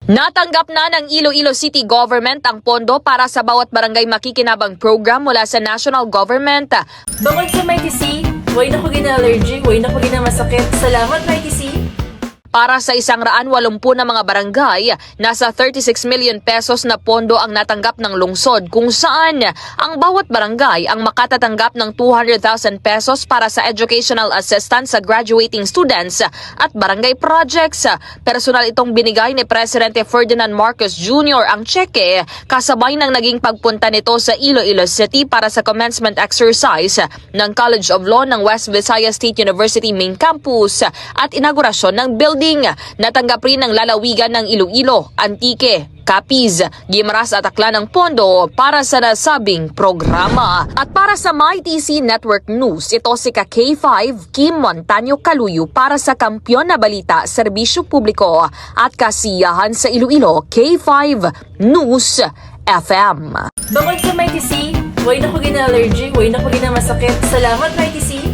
Natanggap na ng Iloilo City Government ang pondo para sa bawat barangay makikinabang program mula sa national government. Bukod sa Mighty C, way na ko gina-allergy, way na ko gina-masakit. Salamat Mighty C! Para sa 180 na mga barangay, nasa 36 million pesos na pondo ang natanggap ng lungsod kung saan ang bawat barangay ang makatatanggap ng 200,000 pesos para sa educational assistance sa graduating students at barangay projects. Personal itong binigay ni Presidente Ferdinand Marcos Jr. ang tseke kasabay ng naging pagpunta nito sa Iloilo City para sa commencement exercise ng College of Law ng West Visayas State University Main Campus at inaugurasyon ng building. Natanggap rin ng lalawigan ng Iloilo, Antique, Capiz, Guimaras at Aklan ng pondo para sa nasabing programa. At para sa MyTC Network News, ito si K5 Kim Montaño Caluyo para sa Kampiyon na Balita, Serbisyo Publiko at Kasiyahan sa Iloilo, K5 News FM. Bukod sa Mighty C, way na ko gina-allergy, way na ko gina-masakit. Salamat Mighty C!